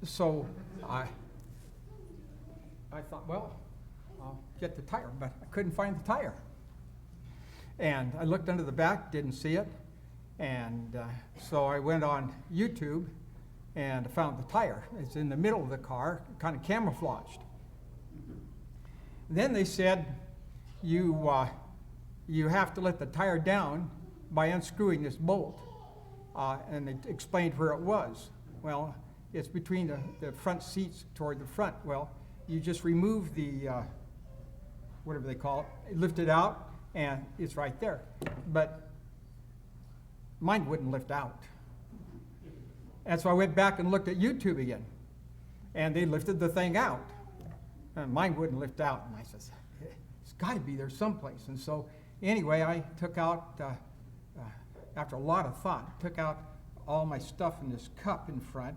So I thought, well, I'll get the tire, but I couldn't find the tire. And I looked under the back, didn't see it. And so I went on YouTube and found the tire. It's in the middle of the car, kind of camouflaged. Then they said, you have to let the tire down by unscrewing this bolt. And they explained where it was. Well, it's between the front seats toward the front. Well, you just remove the, whatever they call it, lift it out, and it's right there. But mine wouldn't lift out. And so I went back and looked at YouTube again. And they lifted the thing out. And mine wouldn't lift out. And I said, it's got to be there someplace. And so anyway, I took out, after a lot of thought, took out all my stuff in this cup in front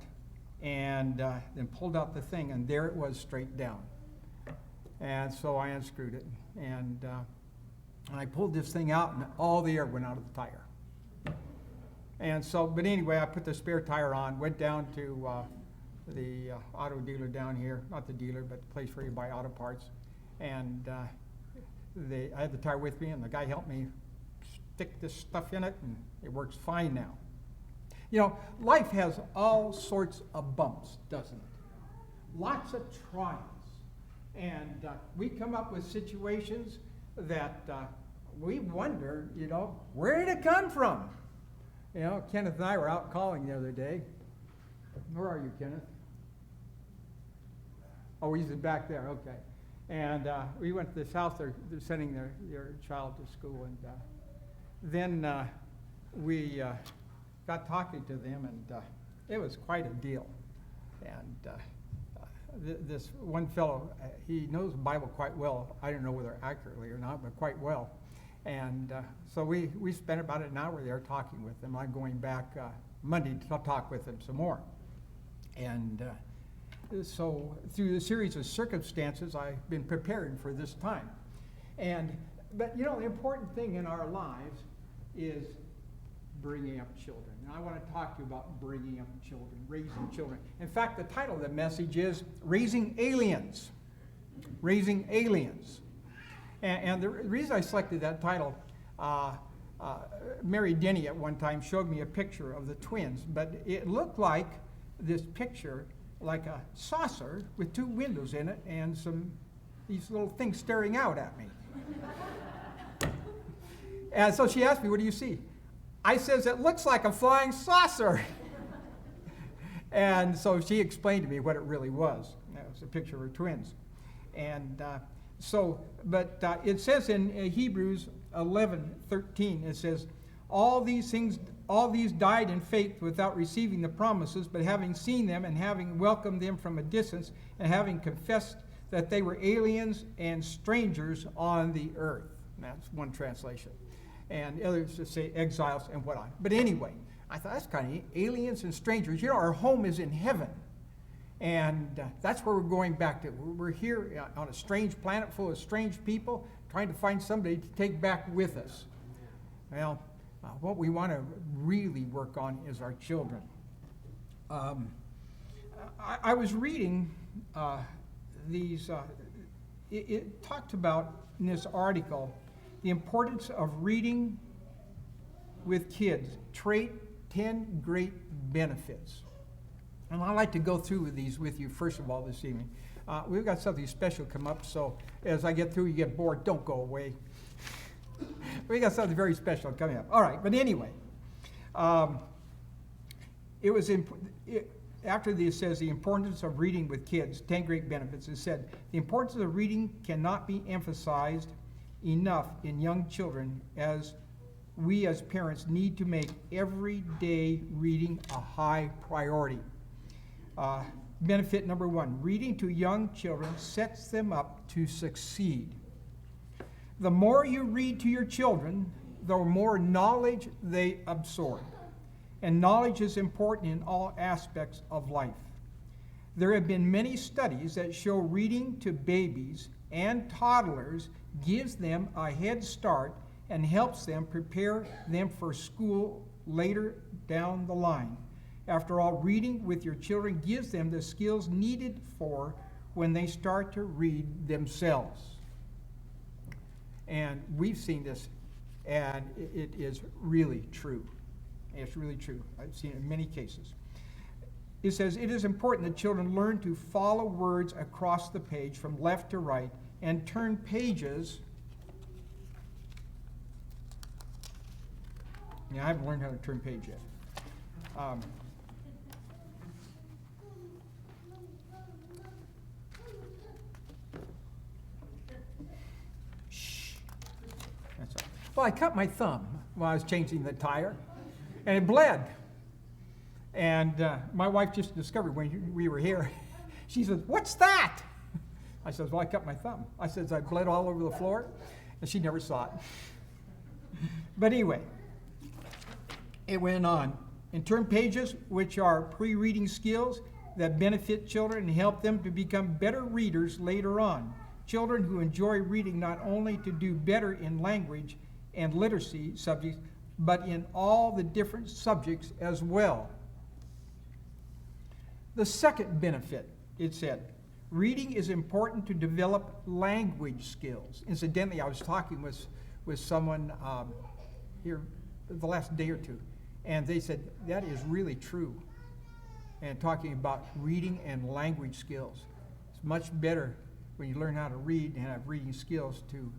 and then pulled out the thing, and there it was straight down. And so I unscrewed it. And I pulled this thing out, and all the air went out of the tire. And so, but anyway, I put the spare tire on, went down to the auto dealer down here, not the dealer, but the place where you buy auto parts. And I had the tire with me, and the guy helped me stick this stuff in it, and it works fine now. You know, life has all sorts of bumps, doesn't it? Lots of trials. And we come up with situations that we wonder, you know, where did it come from? You know, Kenneth and I were out calling the other day. Where are you, Kenneth? Oh, he's back there, okay. And we went to this house, they're sending their child to school, and then we got talking to them, and it was quite a deal. And this one fellow, he knows the Bible quite well. I don't know whether accurately or not, but quite well. And so we spent about an hour there talking with them. I'm going back Monday to talk with them some more. And so through the series of circumstances, I've been preparing for this time. But you know, the important thing in our lives is bringing up children. And I want to talk to you about bringing up children, raising children. In fact, the title of the message is Raising Aliens. Raising Aliens. And the reason I selected that title, Mary Denny at one time showed me a picture of the twins, but it looked like this picture, like a saucer with two windows in it and these little things staring out at me. And so she asked me, what do you see? I says, it looks like a flying saucer. And so she explained to me what it really was. It was a picture of her twins. And but it says in Hebrews 11:13, it says, all these died in faith without receiving the promises, but having seen them and having welcomed them from a distance and having confessed that they were aliens and strangers on the earth. That's one translation. And others just say exiles and whatnot. But anyway, I thought that's kind of neat. Aliens and strangers. You know, our home is in heaven. And that's where we're going back to. We're here on a strange planet full of strange people, trying to find somebody to take back with us. Well, what we want to really work on is our children. I was reading these, it talked about in this article the importance of reading with kids, 10 great benefits. And I'd like to go through these with you, first of all, this evening. We've got something special come up, so as I get through, you get bored, don't go away. We got something very special coming up. All right, but anyway, after this says the importance of reading with kids, 10 great benefits. It said, the importance of reading cannot be emphasized enough in young children, as we as parents need to make everyday reading a high priority. Benefit number 1, reading to young children sets them up to succeed. The more you read to your children, the more knowledge they absorb. And knowledge is important in all aspects of life. There have been many studies that show reading to babies and toddlers gives them a head start and helps them prepare them for school later down the line. After all, reading with your children gives them the skills needed for when they start to read themselves. And we've seen this, and it is really true. It's really true. I've seen it in many cases. It says, it is important that children learn to follow words across the page from left to right and turn pages. Yeah, I haven't learned how to turn page yet. Shh. That's all. Well, I cut my thumb while I was changing the tire, and it bled. And my wife just discovered when we were here. She says, "What's that?" I says, "Well, I cut my thumb." I says, "I bled all over the floor," and she never saw it. But anyway, it went on. And turn pages, which are pre-reading skills that benefit children and help them to become better readers later on. Children who enjoy reading not only to do better in language and literacy subjects, but in all the different subjects as well. The second benefit, it said, reading is important to develop language skills. Incidentally, I was talking with someone here the last day or two, and they said that is really true. And talking about reading and language skills. It's much better when you learn how to read and have reading skills to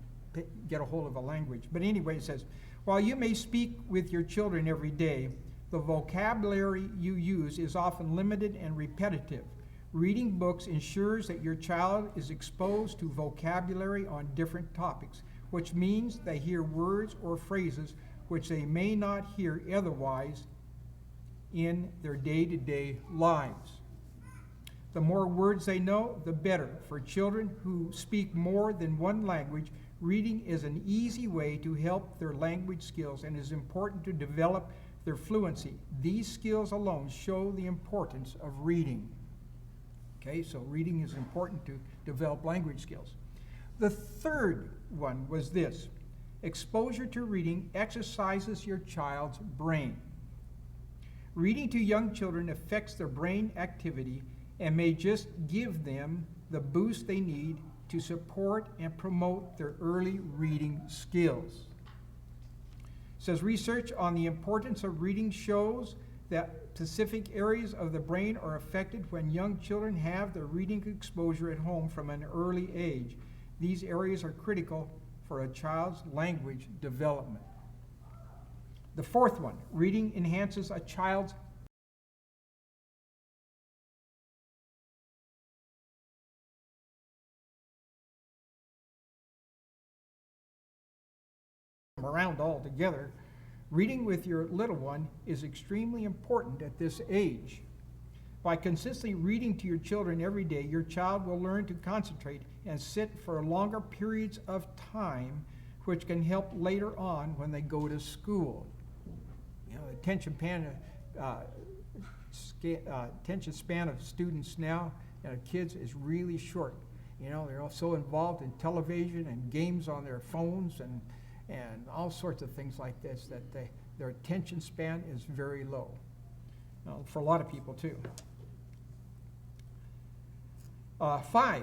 get a hold of a language. But anyway, it says, while you may speak with your children every day, the vocabulary you use is often limited and repetitive. Reading books ensures that your child is exposed to vocabulary on different topics, which means they hear words or phrases which they may not hear otherwise in their day-to-day lives. The more words they know, the better. For children who speak more than one language, reading is an easy way to help their language skills and is important to develop their fluency. These skills alone show the importance of reading. Okay, so reading is important to develop language skills. The third one was this. Exposure to reading exercises your child's brain. Reading to young children affects their brain activity and may just give them the boost they need to support and promote their early reading skills. It says research on the importance of reading shows that specific areas of the brain are affected when young children have their reading exposure at home from an early age. These areas are critical for a child's language development. The fourth one, reading enhances a child's around all together. Reading with your little one is extremely important at this age. By consistently reading to your children every day, your child will learn to concentrate and sit for longer periods of time, which can help later on when they go to school. You know, the attention span of students now and kids is really short. You know, they're all so involved in television and games on their phones and all sorts of things like this that their attention span is very low. For a lot of people too. 5,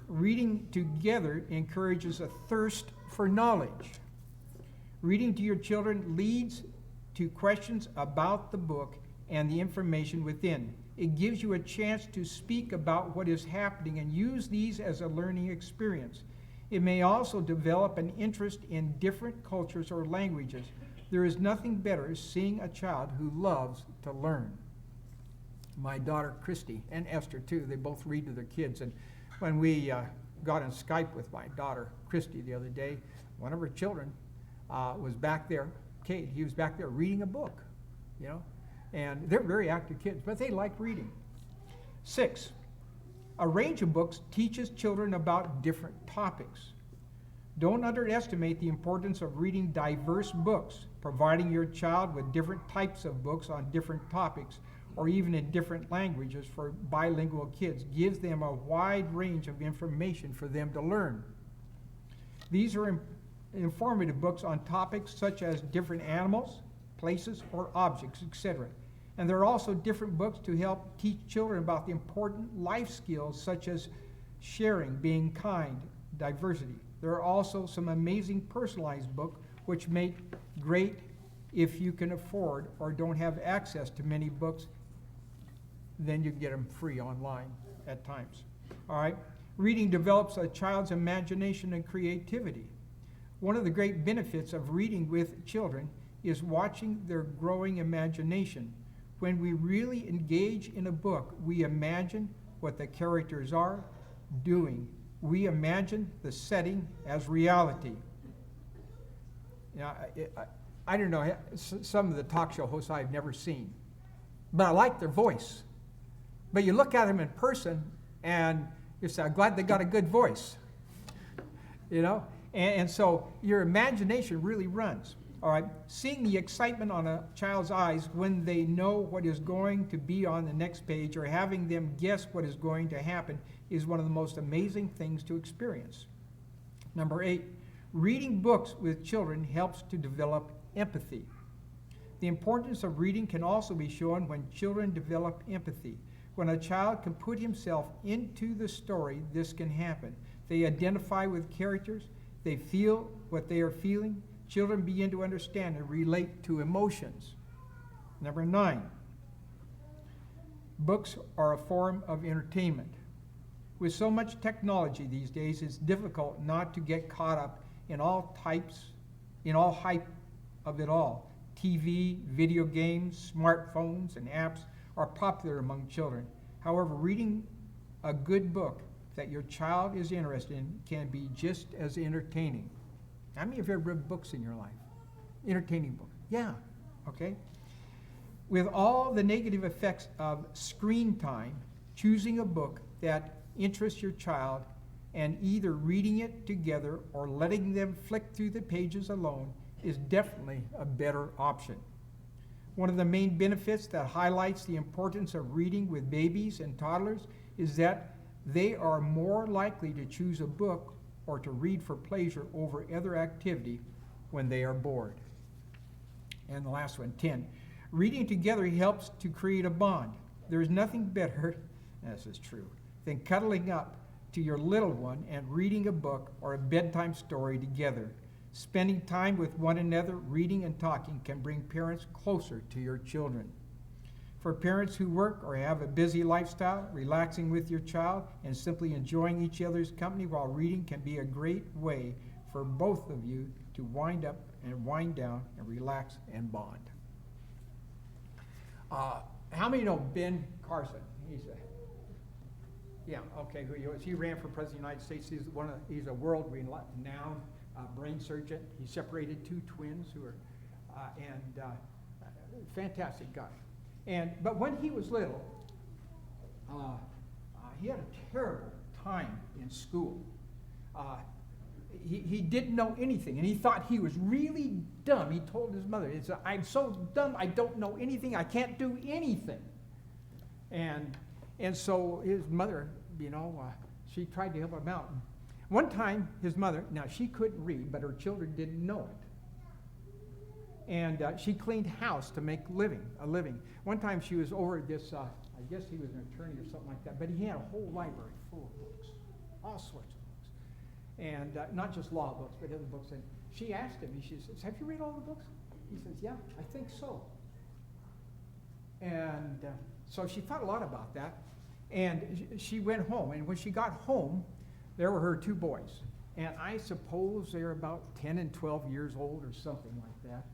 reading together encourages a thirst for knowledge. Reading to your children leads to questions about the book and the information within. It gives you a chance to speak about what is happening and use these as a learning experience. It may also develop an interest in different cultures or languages. There is nothing better seeing a child who loves to learn. My daughter Christy and Esther too, they both read to their kids. And when we got on Skype with my daughter Christy the other day, one of her children was back there, Kate, he was back there reading a book, you know. And they're very active kids, but they like reading. 6, a range of books teaches children about different topics. Don't underestimate the importance of reading diverse books. Providing your child with different types of books on different topics or even in different languages for bilingual kids gives them a wide range of information for them to learn. These are informative books on topics such as different animals, places, or objects, etc. And there are also different books to help teach children about the important life skills such as sharing, being kind, diversity. There are also some amazing personalized books which make great if you can afford or don't have access to many books. Then you can get them free online at times. All right. Reading develops a child's imagination and creativity. One of the great benefits of reading with children is watching their growing imagination. When we really engage in a book, we imagine what the characters are doing. We imagine the setting as reality. You know, I don't know, some of the talk show hosts I've never seen, but I like their voice. But you look at them in person, and you say, I'm glad they got a good voice. You know? And so your imagination really runs. All right? Seeing the excitement on a child's eyes when they know what is going to be on the next page or having them guess what is going to happen is one of the most amazing things to experience. Number 8, reading books with children helps to develop empathy. The importance of reading can also be shown when children develop empathy. When a child can put himself into the story, this can happen. They identify with characters. They feel what they are feeling. Children begin to understand and relate to emotions. Number 9, books are a form of entertainment. With so much technology these days, it's difficult not to get caught up in all hype of it all. TV, video games, smartphones, and apps are popular among children. However, reading a good book that your child is interested in can be just as entertaining. How many of you have read books in your life? Entertaining books. Yeah, okay. With all the negative effects of screen time, choosing a book that interests your child and either reading it together or letting them flick through the pages alone is definitely a better option. One of the main benefits that highlights the importance of reading with babies and toddlers is that they are more likely to choose a book or to read for pleasure over other activity when they are bored. And the last one, 10. Reading together helps to create a bond. There is nothing better, this is true, than cuddling up to your little one and reading a book or a bedtime story together. Spending time with one another, reading and talking can bring parents closer to your children. For parents who work or have a busy lifestyle, relaxing with your child and simply enjoying each other's company while reading can be a great way for both of you to wind up and wind down and relax and bond. How many know Ben Carson? Who he was. He ran for president of the United States. He's a world-renowned brain surgeon. He separated 2 twins who are, fantastic guy. But when he was little, he had a terrible time in school. He didn't know anything, and he thought he was really dumb. He told his mother, he said, I'm so dumb, I don't know anything, I can't do anything. And so his mother, she tried to help him out. One time, his mother, now she couldn't read, but her children didn't know it. And she cleaned house to make a living. One time she was over this, I guess he was an attorney or something like that, but he had a whole library full of books, all sorts of books. And not just law books, but other books. And she asked him, she says, have you read all the books? He says, yeah, I think so. And so she thought a lot about that. And she went home. And when she got home, there were her 2 boys. And I suppose they're about 10 and 12 years old or something like that.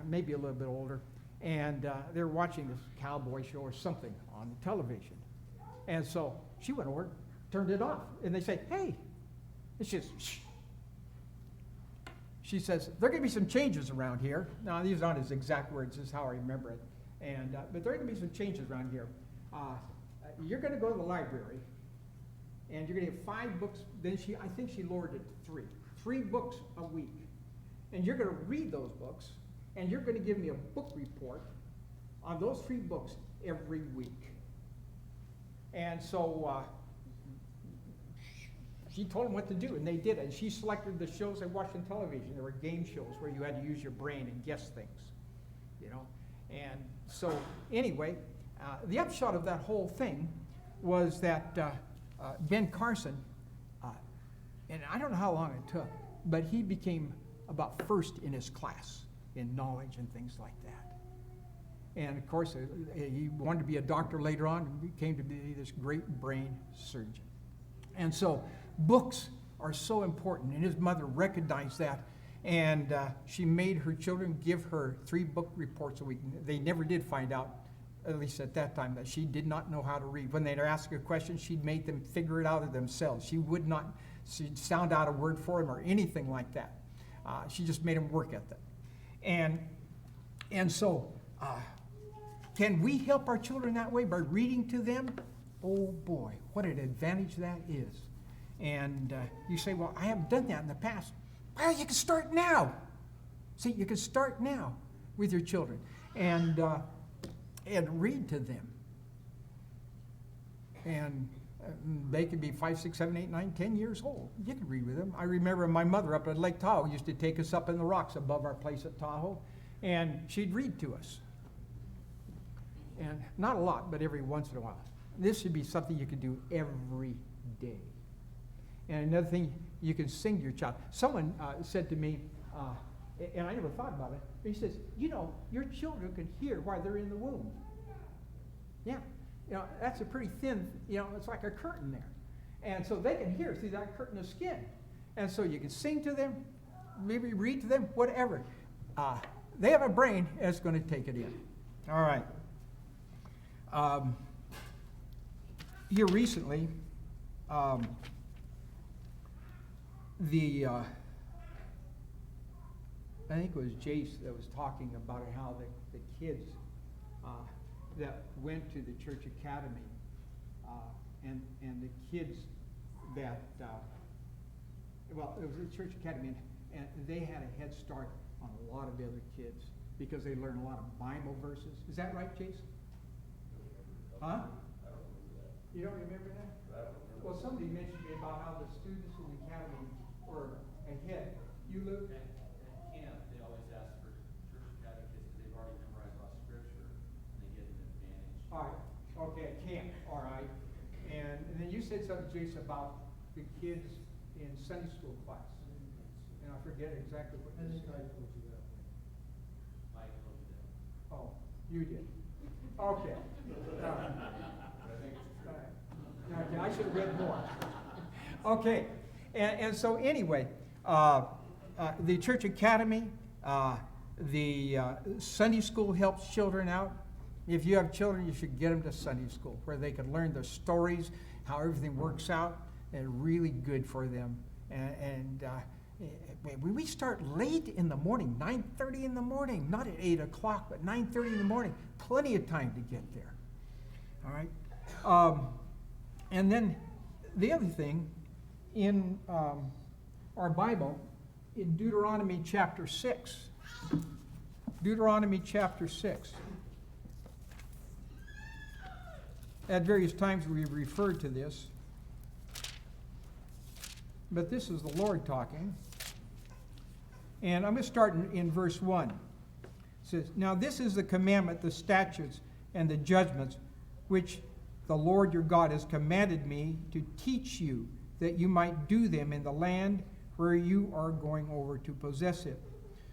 Maybe a little bit older. And they were watching this cowboy show or something on the television. And so she went over, turned it off. And they say, hey. It's just, shh. She says, there are going to be some changes around here. Now, these aren't his exact words. This is how I remember it. But there are going to be some changes around here. You're going to go to the library, and you're going to get 5 books. Then I think she lowered it to 3. 3 books a week. And you're going to read those books, and you're going to give me a book report on those 3 books every week. And so she told them what to do, and they did it. And she selected the shows they watched on television. There were game shows where you had to use your brain and guess things, And so anyway, the upshot of that whole thing was that Ben Carson, and I don't know how long it took, but he became about first in his class in knowledge and things like that. And of course, he wanted to be a doctor later on and became to be this great brain surgeon. And so books are so important, and his mother recognized that. And she made her children give her 3 book reports a week. They never did find out, at least at that time, that she did not know how to read. When they'd ask a question, she'd make them figure it out of themselves. She'd sound out a word for them or anything like that. She just made them work at that. And so, can we help our children that way by reading to them? Oh boy, what an advantage that is. And you say, well, I haven't done that in the past. Well, you can start now. See, you can start now with your children and read to them. And they could be 5, 6, 7, 8, 9, 10 years old. You can read with them. I remember my mother up at Lake Tahoe used to take us up in the rocks above our place at Tahoe, and she'd read to us. And not a lot, but every once in a while. This should be something you could do every day. And another thing, you can sing to your child. Someone said to me, and I never thought about it, but he says, you know, your children can hear while they're in the womb. Yeah. You know, that's a pretty thin, you know, it's like a curtain there. And so they can hear through that curtain of skin. And so you can sing to them, maybe read to them, whatever. They have a brain that's going to take it in. All right. Here recently, I think it was Jace that was talking about how the kids that went to the church academy and the kids that, well, it was a church academy, and they had a head start on a lot of the other kids because they learned a lot of Bible verses. Is that right, Jace? Huh? You don't remember that? Well, somebody mentioned to me about how the students in the academy were ahead. You, Luke? At camp, they always ask for church catechists because they've already memorized a lot of scripture, and they get an advantage. All right. Okay, at camp. All right. And then you said something, Jason, about the kids in Sunday school class. And I forget exactly what you said. Mike told you that. Oh, you did. Okay. Okay, I should have read more. Okay, and so anyway, the church academy, the Sunday school helps children out. If you have children, you should get them to Sunday school where they can learn the stories, how everything works out, and really good for them. And we start late in the morning, 9:30 in the morning, not at 8 o'clock, but 9:30 in the morning. Plenty of time to get there. All right. And then the other thing, in our Bible, in Deuteronomy chapter 6. Deuteronomy chapter 6. At various times we've referred to this. But this is the Lord talking. And I'm going to start in verse 1. It says, now this is the commandment, the statutes, and the judgments, which the Lord your God has commanded me to teach you, that you might do them in the land where you are going over to possess it,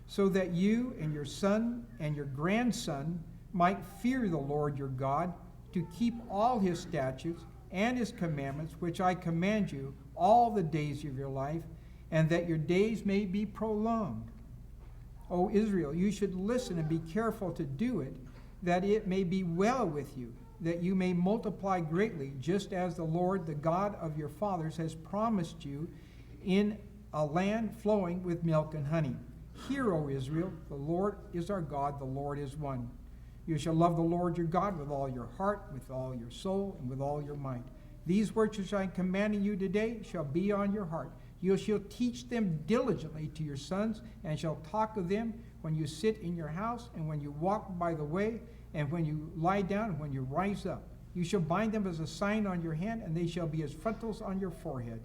so that you and your son and your grandson might fear the Lord your God, to keep all his statutes and his commandments, which I command you all the days of your life, and that your days may be prolonged. O Israel, you should listen and be careful to do it, that it may be well with you, that you may multiply greatly, just as the Lord, the God of your fathers, has promised you, in a land flowing with milk and honey. Hear, O Israel, the Lord is our God, the Lord is one. You shall love the Lord your God with all your heart, with all your soul, and with all your might. These words which I am commanding you today shall be on your heart. You shall teach them diligently to your sons, and shall talk of them when you sit in your house, and when you walk by the way, and when you lie down, and when you rise up. You shall bind them as a sign on your hand, and they shall be as frontals on your forehead.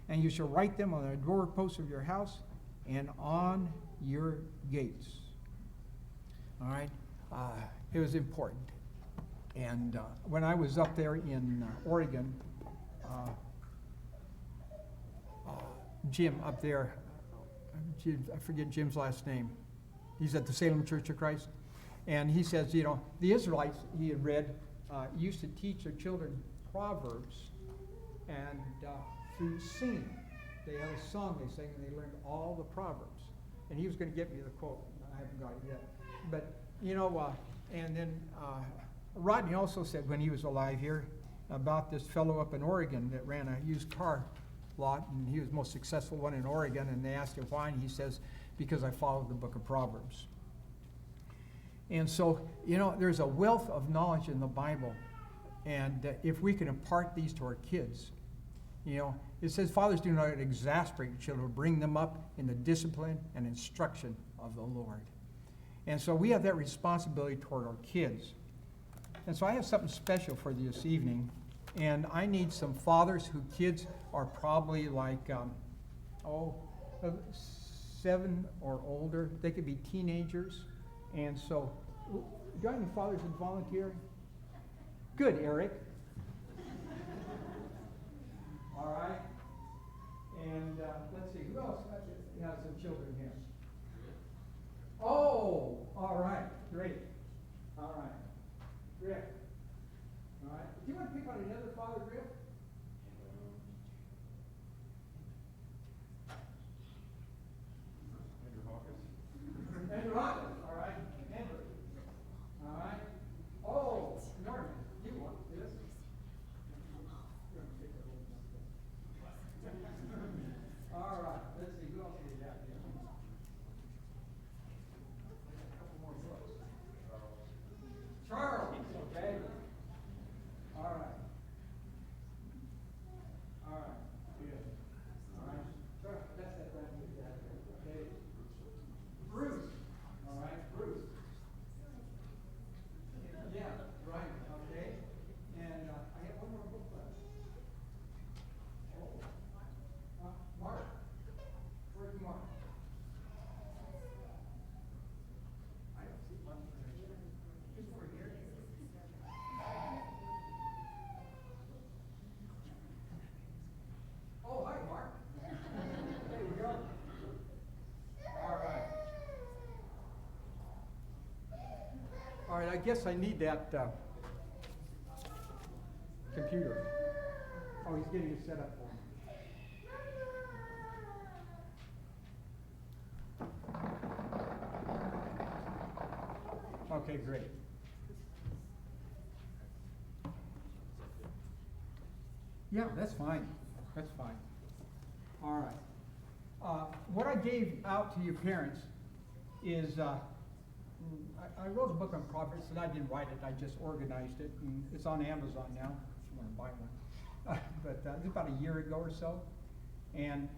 And you shall write them on the doorposts of your house and on your gates. All right. it was important. And when I was up there in Oregon, Jim up there, I forget Jim's last name. He's at the Salem Church of Christ. And he says, you know, the Israelites, he had read, used to teach their children Proverbs, and through singing. They had a song they sang, and they learned all the Proverbs. And he was going to get me the quote. I haven't got it yet. But, you know, and then Rodney also said when he was alive here about this fellow up in Oregon that ran a used car lot, and he was the most successful one in Oregon, and they asked him why, and he says, because I followed the book of Proverbs. And so, you know, there's a wealth of knowledge in the Bible, and if we can impart these to our kids, you know, it says, fathers, do not exasperate your children, bring them up in the discipline and instruction of the Lord. And so we have that responsibility toward our kids. And so I have something special for you this evening, and I need some fathers whose kids are probably like, 7 or older. They could be teenagers. And so, do you have any fathers that volunteer? Good, Eric. All right. And let's see, who else has some children here? Oh, all right, great. All right, Griff. All right. Do you want to pick on another father, Griff? Andrew Hawkins, all right. Andrew. All right. Oh, Norman, you want this? All right, let's see, who else do we have here? A couple more books. Charles, okay. All right. All right, good. All right. Charles, that's that right here. Okay. Bruce. All right, Bruce. Yeah, right, okay. And I have one more book left. Oh. Mark. Where's Mark? I don't see Mark. He's over here. Oh, hi, Mark. There you go. All right. All right, I guess I need that computer. Oh, he's getting it set up for me. Okay, great. Yeah, that's fine. That's fine. All right. What I gave out to you parents is I wrote a book on Proverbs, and I didn't write it. I just organized it, and it's on Amazon now if you want to buy one. But it was about a year ago or so. And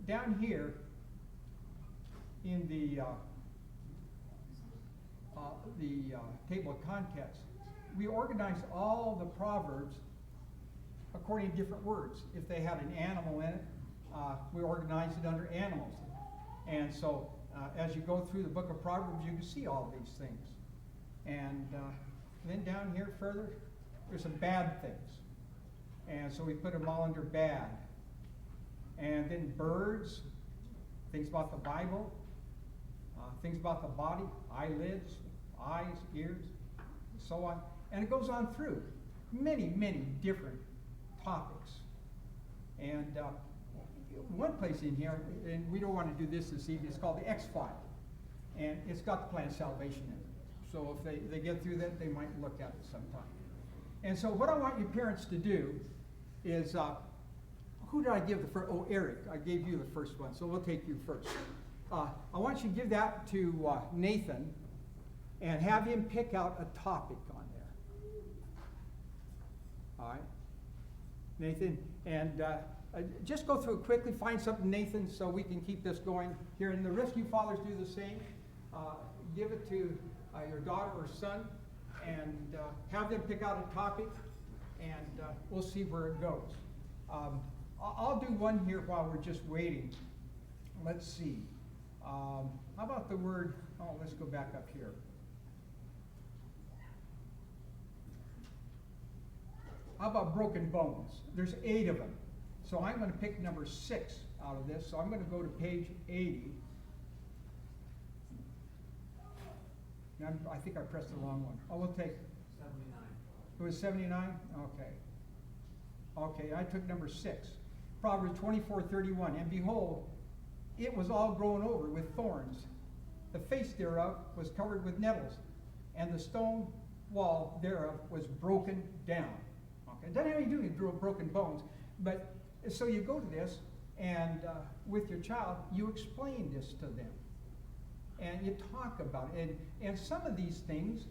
down here in the table of contents, we organized all the Proverbs according to different words. If they had an animal in it, we organized it under animals. And so as you go through the book of Proverbs, you can see all these things. And then down here further, there's some bad things. And so we put them all under bad. And then birds, things about the Bible, things about the body, eyelids, eyes, ears, and so on. And it goes on through many, many different topics. And one place in here, and we don't want to do this evening, it's called the X-File. And it's got the plan of salvation in it. So if they get through that, they might look at it sometime. And so what I want you parents to do is, who did I give the first? Oh, Eric, I gave you the first one, so we'll take you first. I want you to give that to Nathan and have him pick out a topic on there. All right, Nathan, and just go through it quickly, find something, Nathan, so we can keep this going here. And the rest of you fathers do the same. Give it to your daughter or son, and have them pick out a topic, and we'll see where it goes. I'll do one here while we're just waiting. Let's see. How about the word, oh, let's go back up here. How about broken bones? There's 8 of them. So I'm going to pick number 6 out of this. So I'm going to go to page 80. And I think I pressed the wrong one. Oh, we'll take 79. It was 79? Okay. Okay, I took number 6. Proverbs 24:31. And behold, it was all grown over with thorns. The face thereof was covered with nettles, and the stone wall thereof was broken down. Okay, it doesn't have anything to do with broken bones, but so you go to this, and with your child, you explain this to them, and you talk about it. And some of these things,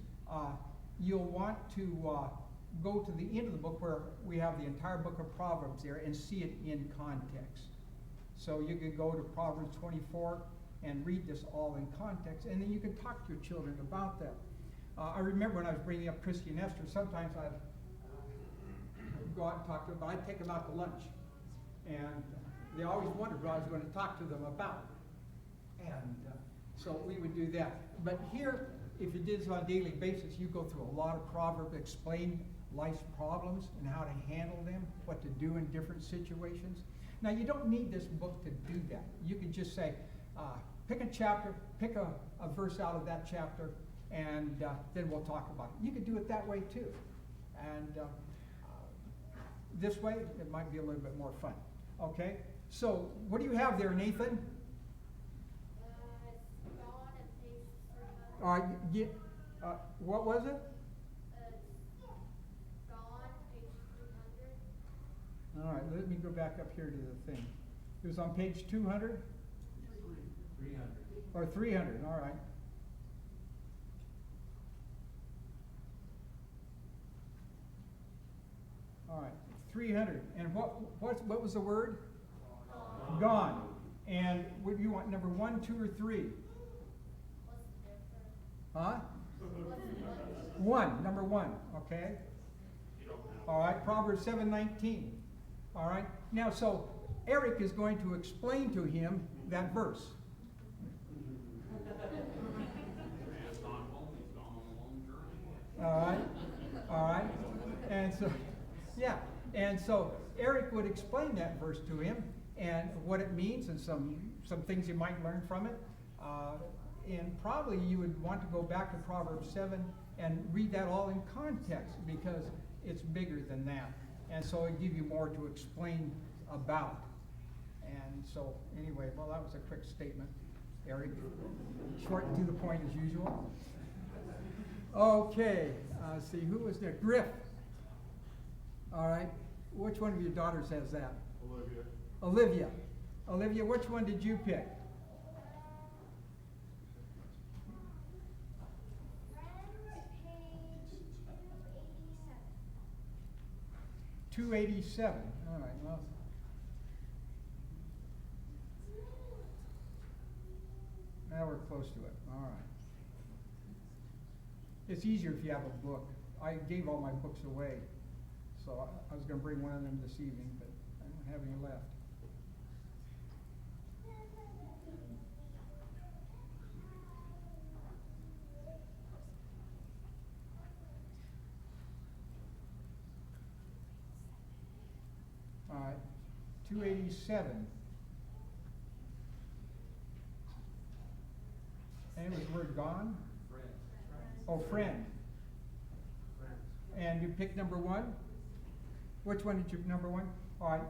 you'll want to go to the end of the book where we have the entire book of Proverbs there and see it in context. So you could go to Proverbs 24 and read this all in context, and then you can talk to your children about that. I remember when I was bringing up Christy and Esther, sometimes I'd go out and talk to them, but I'd take them out to lunch. And they always wondered what I was going to talk to them about. And so we would do that. But here, if you did this on a daily basis, you go through a lot of Proverbs, explain life's problems and how to handle them, what to do in different situations. Now, you don't need this book to do that. You can just say, pick a chapter, pick a verse out of that chapter, and then we'll talk about it. You could do it that way too. And this way, it might be a little bit more fun. Okay? So, what do you have there, Nathan? It's gone at page 300. All right, what was it? Gone, page 300. All right, let me go back up here to the thing. It was on page 200? 300. Or 300, all right. All right, 300. And what was the word? Gone. And what do you want, number 1, 2, or 3? What's the difference? Huh? What's the difference? 1, number 1, okay? All right, Proverbs 7:19. All right, now so Eric is going to explain to him that verse. He's gone home, he's gone on a long journey. All right, and so, yeah, and so Eric would explain that verse to him and what it means and some things you might learn from it. And probably you would want to go back to Proverbs 7 and read that all in context because it's bigger than that. And so it'd give you more to explain about. And so anyway, well, that was a quick statement, Eric. Short and to the point as usual. Okay, let's see, who was there? Griff. All right, which one of your daughters has that? Olivia. Olivia, which one did you pick? Page 287. 287. All right, well. Now we're close to it. All right. It's easier if you have a book. I gave all my books away. So I was going to bring one of them this evening, but I don't have any left. All right, 287. And was the word gone? Friends. Oh, friend. Friends. And you picked number 1? Which one did you, number 1? All right.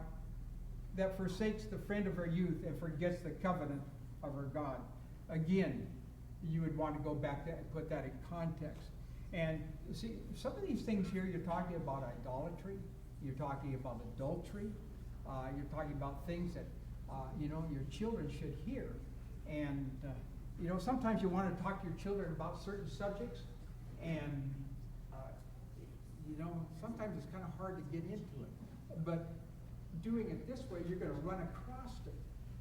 That forsakes the friend of her youth and forgets the covenant of her God. Again, you would want to go back to and put that in context. And see, some of these things here, you're talking about idolatry, you're talking about adultery, you're talking about things that, your children should hear. And, sometimes you want to talk to your children about certain subjects, and sometimes it's kind of hard to get into it. But doing it this way, you're going to run across it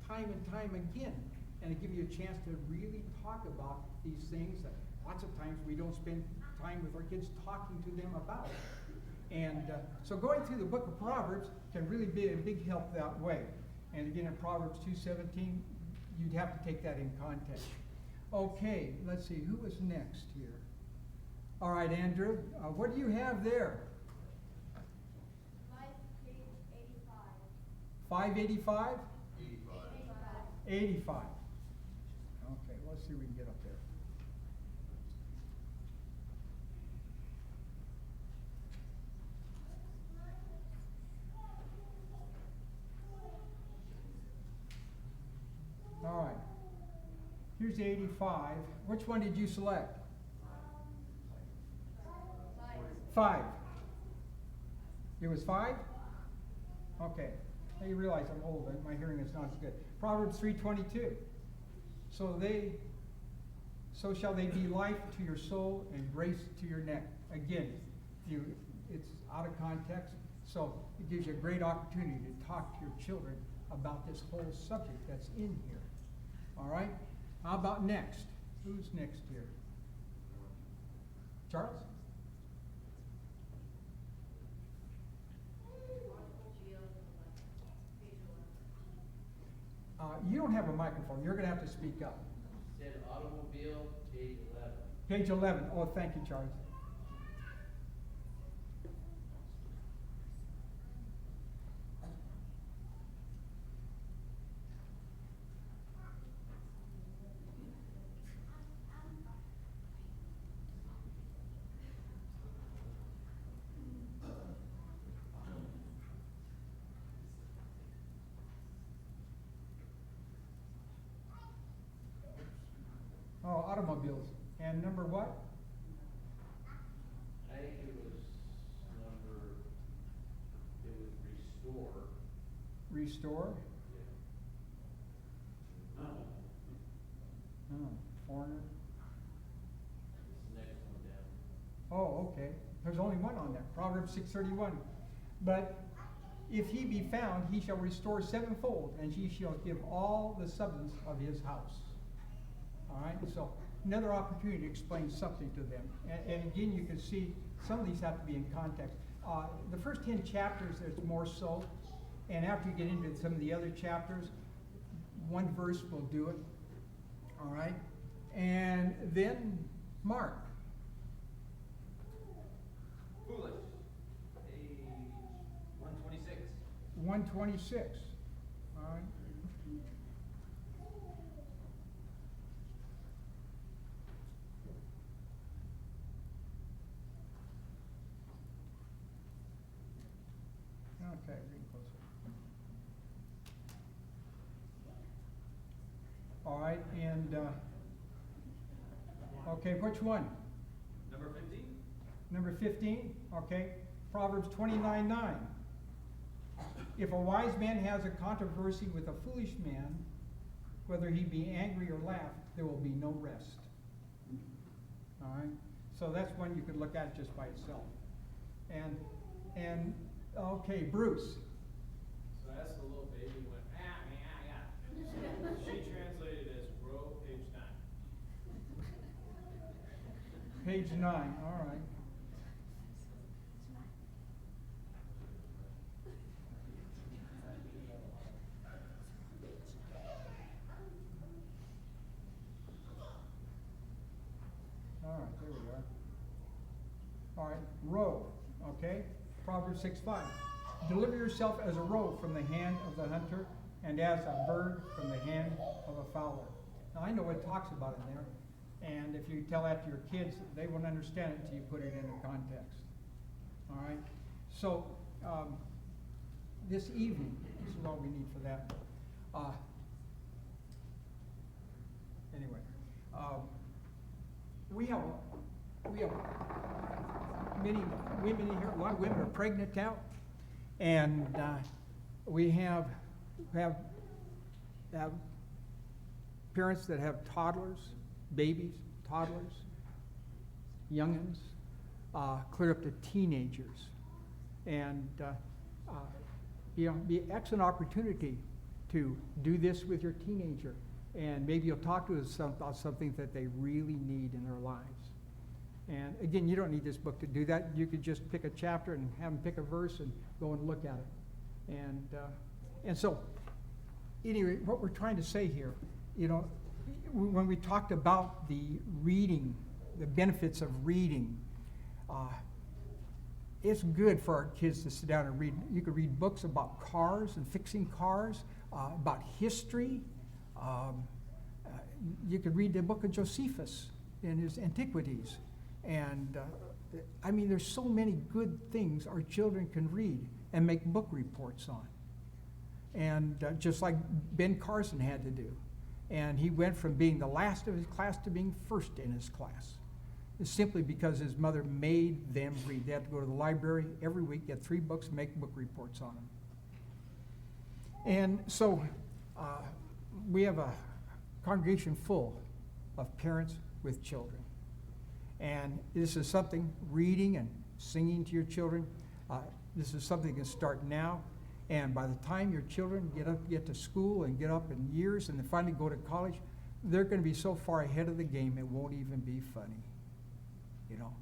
time and time again. And it gives you a chance to really talk about these things that lots of times we don't spend time with our kids talking to them about. And so going through the book of Proverbs can really be a big help that way. And again, in Proverbs 2:17, you'd have to take that in context. Okay, let's see, who was next here? All right, Andrew, what do you have there? Life, page 85. 585? 85. 85. Okay, let's see if we can get up there. All right. Here's 85. Which one did you select? 5. It was 5? Okay. Now you realize I'm old, and my hearing is not as good. Proverbs 3:22. So shall they be life to your soul and grace to your neck. Again, it's out of context, so it gives you a great opportunity to talk to your children about this whole subject that's in here. All right? How about next? Who's next here? Charles? You don't have a microphone. You're going to have to speak up. Said automobile, page 11. Page 11. Oh, thank you, Charles. Oh, automobiles. And number what? I think it was restore. Restore. Yeah. Oh, foreigner. It's the next one down. Oh, okay. There's only one on there. Proverbs 6:31. But if he be found, he shall restore sevenfold, and he shall give all the substance of his house. All right, so another opportunity to explain something to them. And again, you can see some of these have to be in context. The first 10 chapters, there's more so. And after you get into some of the other chapters, one verse will do it. All right? And then Mark. Foolish, page 126. 126. All right? Okay, read closer. All right, and, okay, which one? Number 15. Number 15, okay. Proverbs 29:9. If a wise man has a controversy with a foolish man, whether he be angry or laugh, there will be no rest. All right, so that's one you could look at just by itself. And okay, Bruce. So that's the little baby went, yeah. She translated as row, page 9. Page 9, all right. All right, there we are. All right, roe, okay? Proverbs 6:5. Deliver yourself as a roe from the hand of the hunter, and as a bird from the hand of a fowler. Now, I know what it talks about in there, and if you tell that to your kids, they won't understand it until you put it into context. All right? So, this evening, this is all we need for that. Anyway, we have many women in here. A lot of women are pregnant now, and we have parents that have toddlers, babies, toddlers, youngins, clear up to teenagers, and be an excellent opportunity to do this with your teenager, and maybe you'll talk to us about something that they really need in their lives. And again, you don't need this book to do that. You could just pick a chapter and have them pick a verse and go and look at it. And so, anyway, what we're trying to say here you know, when we talked about the reading, the benefits of reading, it's good for our kids to sit down and read. You could read books about cars and fixing cars, about history. You could read the book of Josephus in his Antiquities. And I mean, there's so many good things our children can read and make book reports on. And just like Ben Carson had to do. And he went from being the last of his class to being first in his class. It's simply because his mother made them read. They had to go to the library every week, get 3 books, make book reports on them. And so we have a congregation full of parents with children. And this is something, reading and singing to your children, this is something that can start now. And by the time your children get to school and get up in years and then finally go to college, they're going to be so far ahead of the game it won't even be funny. You know,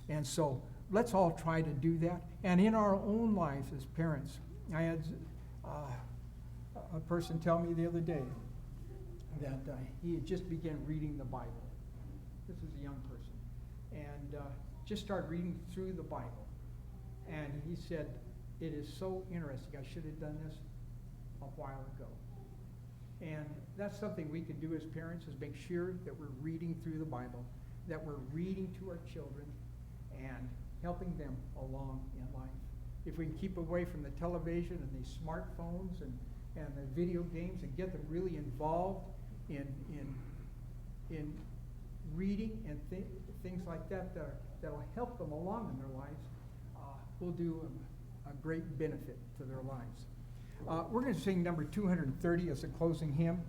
and so let's all try to do that. And in our own lives as parents, I had a person tell me the other day that he had just began reading the Bible. This is a young person, and just started reading through the Bible. And he said, "It is so interesting. I should have done this a while ago." And that's something we can do as parents, is make sure that we're reading through the Bible, that we're reading to our children and helping them along in life. If we can keep away from the television and these smartphones and the video games and get them really involved in reading and things like that that'll help them along in their lives, will do a great benefit to their lives. We're going to sing number 230 as a closing hymn.